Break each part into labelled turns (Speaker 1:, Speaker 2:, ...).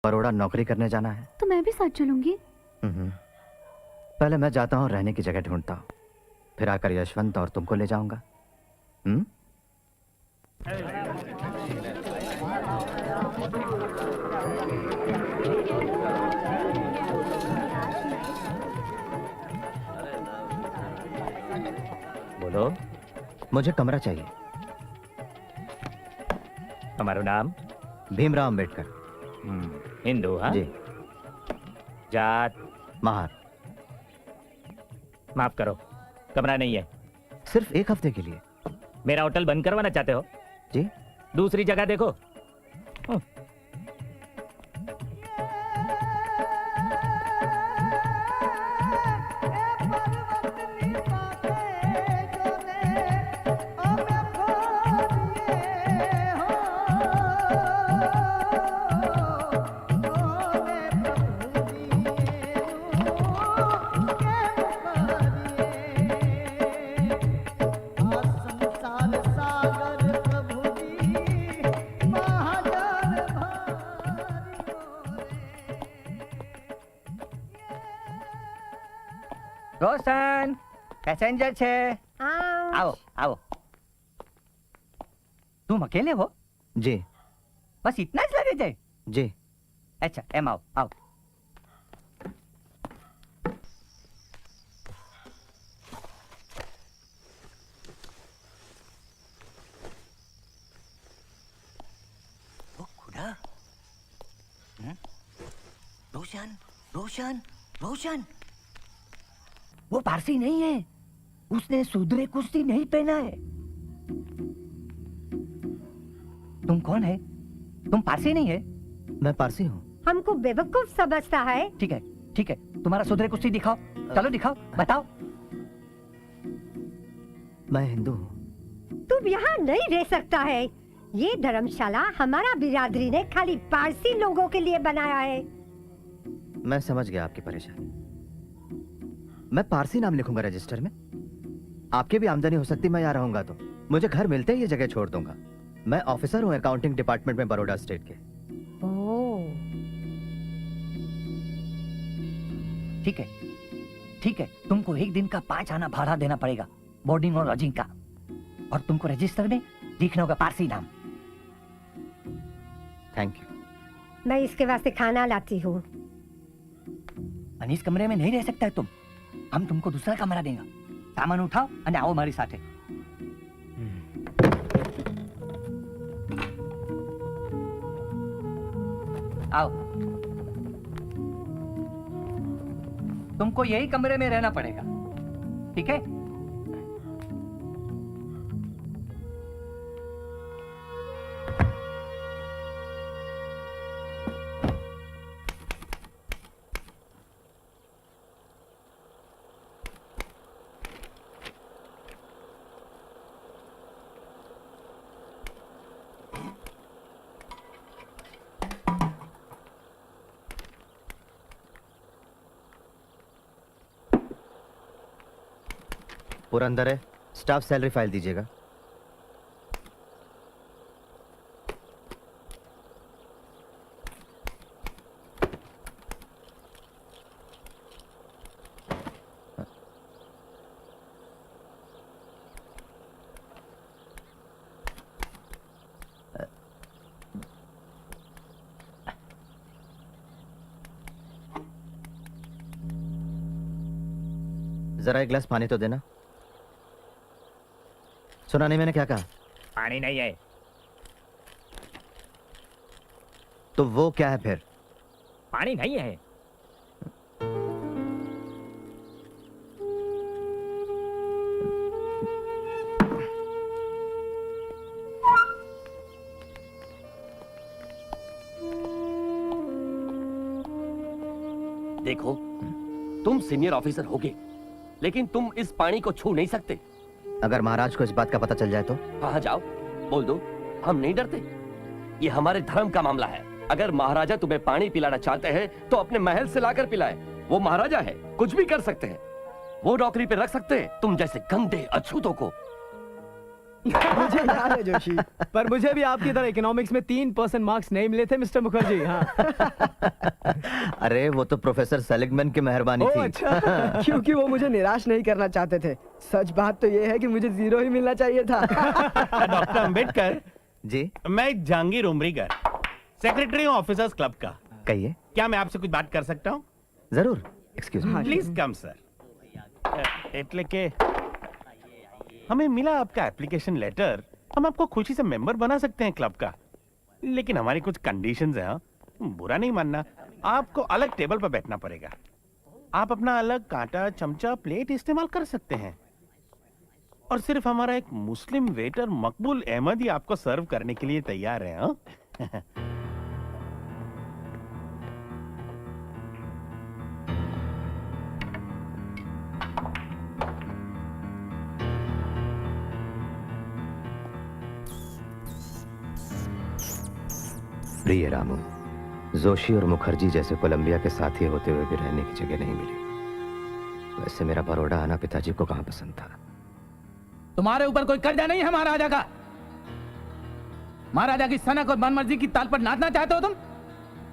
Speaker 1: बड़ौदा नौकरी करने जाना है।
Speaker 2: तो मैं भी साथ चलूंगी।
Speaker 1: पहले मैं जाता हूँ, रहने की जगह ढूंढता हूँ, फिर आकर यशवंत और तुमको ले जाऊंगा।
Speaker 3: बोलो।
Speaker 1: मुझे कमरा चाहिए।
Speaker 3: हमारा नाम
Speaker 1: भीमराव अंबेडकर।
Speaker 3: हिंदू? हाँ
Speaker 1: जी।
Speaker 3: जात?
Speaker 1: महार।
Speaker 3: माफ करो, कमरा नहीं है।
Speaker 1: सिर्फ एक हफ्ते के लिए।
Speaker 3: मेरा होटल बंद करवाना चाहते हो?
Speaker 1: जी।
Speaker 3: दूसरी जगह देखो।
Speaker 4: रोशन, पैसेंजर छे। आओ आओ। तुम अकेले हो?
Speaker 1: जी।
Speaker 4: बस इतना ज लगेज है?
Speaker 1: जी।
Speaker 4: अच्छा, एम आओ आओ। खुदा। रोशन रोशन रोशन, वो पारसी नहीं है। उसने सुधरे कुश्ती नहीं पहना है। तुम कौन है? तुम पारसी नहीं है?
Speaker 1: मैं पारसी हूँ।
Speaker 5: हमको बेवकूफ समझता है।
Speaker 4: ठीक है ठीक है, तुम्हारा सुधरे कुश्ती दिखाओ। चलो दिखाओ, बताओ।
Speaker 1: मैं हिंदू हूँ।
Speaker 5: तुम यहाँ नहीं रह सकता है। ये धर्मशाला हमारा बिरादरी ने खाली पारसी लोगों के लिए बनाया है।
Speaker 1: मैं समझ गया आपकी परेशानी। मैं पारसी नाम लिखूंगा रजिस्टर में। आपकी भी आमदनी हो सकती मैं यहाँ रहूंगा तो। मुझे घर मिलते ही ये जगह छोड़ दूंगा। मैं ऑफिसर हूँ अकाउंटिंग डिपार्टमेंट में बड़ौदा स्टेट के।
Speaker 4: ठीक है ठीक है, तुमको एक दिन का 5 आना भाड़ा देना पड़ेगा, बोर्डिंग और लॉजिंग का। और तुमको रजिस्टर में लिखना होगा पारसी नाम।
Speaker 1: Thank you.
Speaker 5: मैं इसके वास्ते खाना लाती हूँ।
Speaker 4: इस कमरे में नहीं रह सकता है तुम। हम तुमको दूसरा कमरा देंगे। सामान उठाओ और आओ हमारी साथे। आओ। तुमको यही कमरे में रहना पड़ेगा, ठीक है?
Speaker 1: पूरा अंदर है। स्टाफ सैलरी फाइल दीजिएगा। जरा एक गिलास पानी तो देना। सुना नहीं मैंने क्या कहा?
Speaker 3: पानी नहीं है।
Speaker 1: तो वो क्या है फिर?
Speaker 3: पानी नहीं है।
Speaker 6: देखो, तुम सीनियर ऑफिसर होगे, लेकिन तुम इस पानी को छू नहीं सकते।
Speaker 1: अगर महाराज को इस बात का पता चल जाए तो?
Speaker 6: हाँ जाओ, बोल दो, हम नहीं डरते। ये हमारे धर्म का मामला है। अगर महाराजा तुम्हें पानी पिलाना चाहते हैं तो अपने महल से लाकर पिलाए। वो महाराजा है, कुछ भी कर सकते हैं। वो नौकरी पे रख सकते हैं तुम जैसे गंदे अछूतों को।
Speaker 2: मुझे याद है जोशी, पर मुझे भी आपकी तरह इकोनॉमिक्स में 3% मार्क्स नहीं मिले थे मिस्टर मुखर्जी। हाँ।
Speaker 1: अरे वो तो प्रोफेसर सेलिगमैन की मेहरबानी
Speaker 2: ओह
Speaker 1: थी।
Speaker 2: अच्छा, क्योंकि वो मुझे निराश नहीं करना चाहते थे। सच बात तो ये है कि मुझे 0 ही मिलना चाहिए था।
Speaker 7: डॉक्टर अंबेडकर,
Speaker 1: जी
Speaker 7: मैं जहांगीर उमरीगर, सेक्रेटरी हूँ ऑफिसर्स क्लब का।
Speaker 1: कहिए।
Speaker 7: क्या मैं आपसे कुछ बात कर सकता हूँ?
Speaker 1: जरूर, excuse me.
Speaker 7: Please come sir. એટલે કે हमें मिला आपका एप्लीकेशन लेटर, हम आपको खुशी से मेंबर बना सकते हैं क्लब का, लेकिन हमारी कुछ कंडीशंस हैं। हाँ? बुरा नहीं मानना, आपको अलग टेबल पर बैठना पड़ेगा। आप अपना अलग कांटा, चमचा, प्लेट इस्तेमाल कर सकते हैं, और सिर्फ हमारा एक मुस्लिम वेटर मकबूल अहमद ही आपको सर्व करने के लिए तैयार है। हाँ?
Speaker 1: प्रिय रामू, जोशी और मुखर्जी जैसे कोलंबिया के साथी होते हुए भी रहने की जगह नहीं मिली। वैसे मेरा बड़ौदा आना पिताजी को कहाँ पसंद था।
Speaker 8: तुम्हारे ऊपर कोई कर्जा नहीं है महाराजा का। महाराजा की सनक और मनमर्जी की ताल पर नाचना चाहते हो तुम,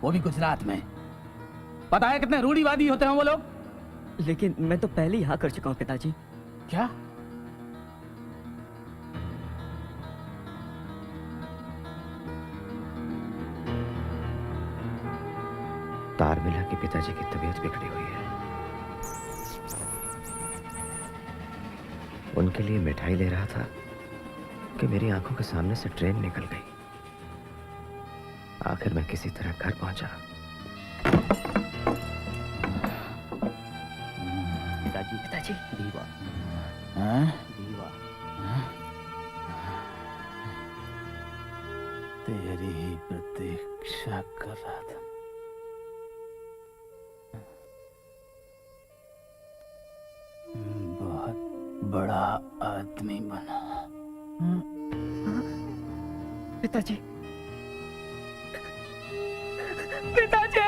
Speaker 8: वो भी गुजरात में। पता है कितने रूढ़िवादी होते हैं वो लोग।
Speaker 2: लेकिन मैं तो पहले ही हाँ कर चुका हूँ पिताजी।
Speaker 8: क्या?
Speaker 1: तार मिला कि पिताजी की तबीयत बिगड़ी हुई है। उनके लिए मिठाई ले रहा था कि मेरी आंखों के सामने से ट्रेन निकल गई। आखिर मैं किसी तरह घर पहुंचा।
Speaker 4: पिताजी, पिताजी, दीवा, दीवा,
Speaker 8: तेरी ही प्रतीक्षा कर रहा था। बहुत बड़ा आदमी बना।
Speaker 2: पिताजी, पिताजी!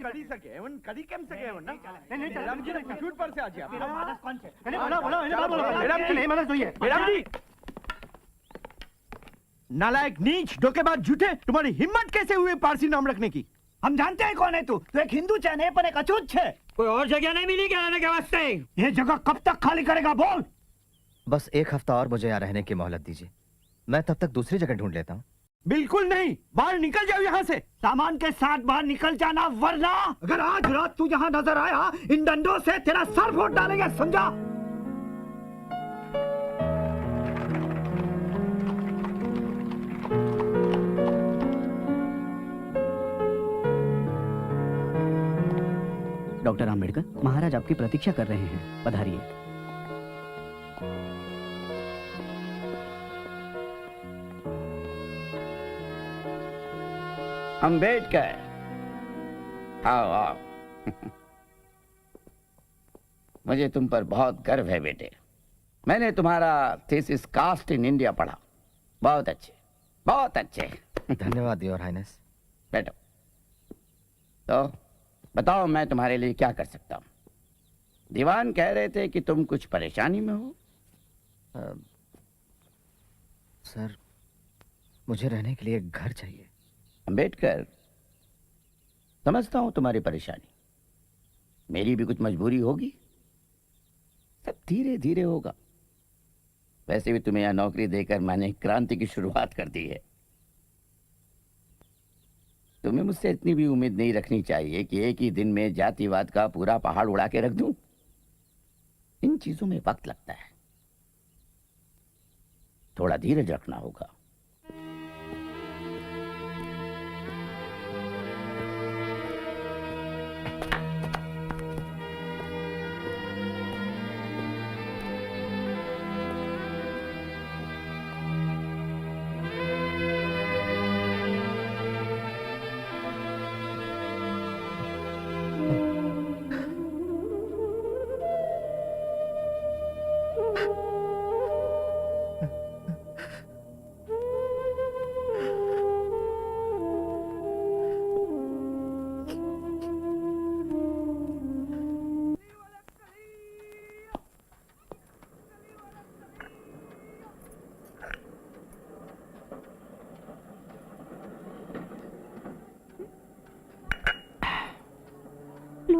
Speaker 7: કરી શકે એવન કરી કેમ શકે એવન ના નહીં મેડમજી ને કમ્પ્યુટર પર છે આજે આપનો માણસ કોણ છે એને બોલો મેડમજી ને મને જોઈએ મેડમજી नालायक नीच धोखेबाज झूठे, तुम्हारी हिम्मत कैसे हुई पारसी नाम रखने की?
Speaker 4: हम जानते हैं कौन है तू एक हिंदू चैन है पर एक अछूत है।
Speaker 2: कोई और जगह नहीं मिली क्या रहने के वास्ते?
Speaker 4: ये जगह कब तक खाली करेगा बोल।
Speaker 1: बस 1 हफ्ता और मुझे यहाँ रहने की मोहलत दीजिए। मैं तब तक दूसरी जगह ढूंढ लेता हूँ।
Speaker 7: बिल्कुल नहीं, बाहर निकल जाओ यहाँ से।
Speaker 4: सामान के साथ बाहर निकल जाना, वरना अगर आज रात तू यहाँ नजर आया इन डंडों से तेरा सर फोड़ डालेंगे, समझा?
Speaker 2: डॉक्टर आम्बेडकर, महाराज आपकी प्रतीक्षा कर रहे हैं, पधारिए।
Speaker 8: अंबेडकर, आओ आओ। मुझे तुम पर बहुत गर्व है बेटे। मैंने तुम्हारा थीसिस कास्ट इन इंडिया पढ़ा। बहुत अच्छे, बहुत अच्छे।
Speaker 1: धन्यवाद योर हाइनेस।
Speaker 8: बैठो। तो बताओ मैं तुम्हारे लिए क्या कर सकता हूँ? दीवान कह रहे थे कि तुम कुछ परेशानी में हो।
Speaker 1: सर, मुझे रहने के लिए एक घर चाहिए।
Speaker 8: अंबेडकर, समझता हूं तुम्हारी परेशानी। मेरी भी कुछ मजबूरी होगी, सब धीरे धीरे होगा। वैसे भी तुम्हें यहां नौकरी देकर मैंने क्रांति की शुरुआत कर दी है। तुम्हें मुझसे इतनी भी उम्मीद नहीं रखनी चाहिए कि एक ही दिन में जातिवाद का पूरा पहाड़ उड़ा के रख दूं। इन चीजों में वक्त लगता है, थोड़ा धीरज रखना होगा।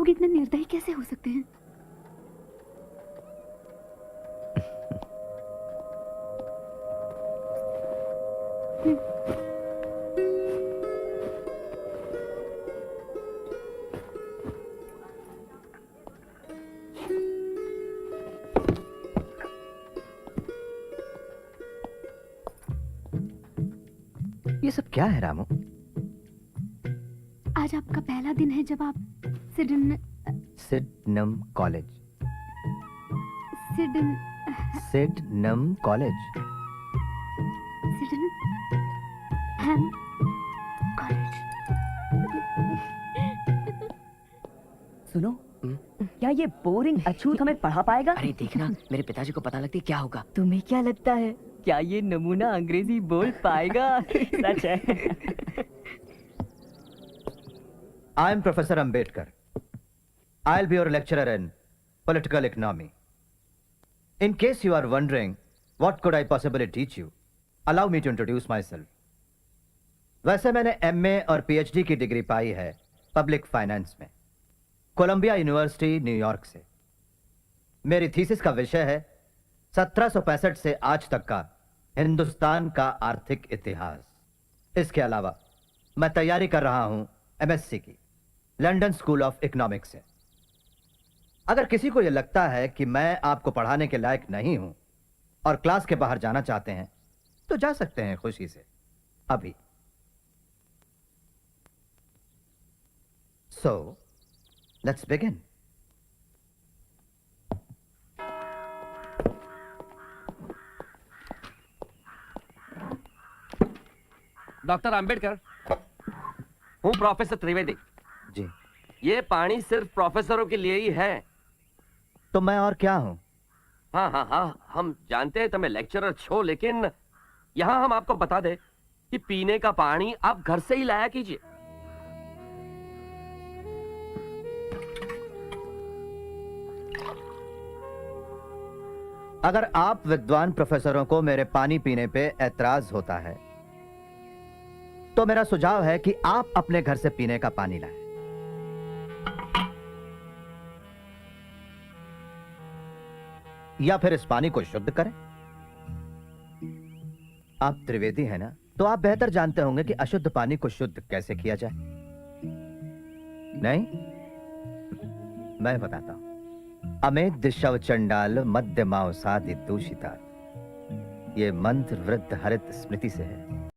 Speaker 9: लोग इतने निर्दयी कैसे हो सकते हैं?
Speaker 1: ये सब क्या है रामू?
Speaker 9: आज आपका पहला दिन है जब आप sedan
Speaker 1: सिडनम college.
Speaker 9: Sedan
Speaker 1: सिडनम college.
Speaker 9: Sedan हैम कॉलेज।
Speaker 10: सुनो, क्या ये बोरिंग अछूत हमें पढ़ा पाएगा?
Speaker 11: अरे देखना, मेरे पिताजी को पता लगती क्या होगा।
Speaker 10: तुम्हें क्या लगता है, क्या ये नमूना अंग्रेजी बोल पाएगा? सच है।
Speaker 1: I am Professor Ambedkar. I'll be your lecturer in political economy. In case you are wondering what could I possibly teach you, allow me to introduce myself. वैसे मैंने MA और PhD की डिग्री पाई है public finance में, Colombia university New York से। मेरी thesis का विषय है 1765 से आज तक का हिंदुस्तान का आर्थिक इतिहास। इसके अलावा मैं तैयारी कर रहा हूं MSc की लंदन स्कूल ऑफ इकोनॉमिक्स से। अगर किसी को यह लगता है कि मैं आपको पढ़ाने के लायक नहीं हूं और क्लास के बाहर जाना चाहते हैं तो जा सकते हैं खुशी से अभी। So let's begin.
Speaker 6: Doctor Ambedkar, हूँ प्रोफेसर त्रिवेदी।
Speaker 1: जी।
Speaker 6: ये पानी सिर्फ प्रोफेसरों के लिए ही है।
Speaker 1: तो मैं और क्या हूं?
Speaker 6: हाँ हाँ हाँ, हम जानते हैं तुम्हें लेक्चरर छो, लेकिन यहाँ हम आपको बता दें कि पीने का पानी आप घर से ही लाया कीजिए।
Speaker 1: अगर आप विद्वान प्रोफेसरों को मेरे पानी पीने पे ऐतराज होता है तो मेरा सुझाव है कि आप अपने घर से पीने का पानी लाएं। या फिर इस पानी को शुद्ध करें। आप त्रिवेदी हैं ना, तो आप बेहतर जानते होंगे कि अशुद्ध पानी को शुद्ध कैसे किया जाए। नहीं, मैं बताता हूं। अमेध शव चंडाल मध्य माओ साधि दूषिता, ये मंत्र वृद्ध हरित स्मृति से है।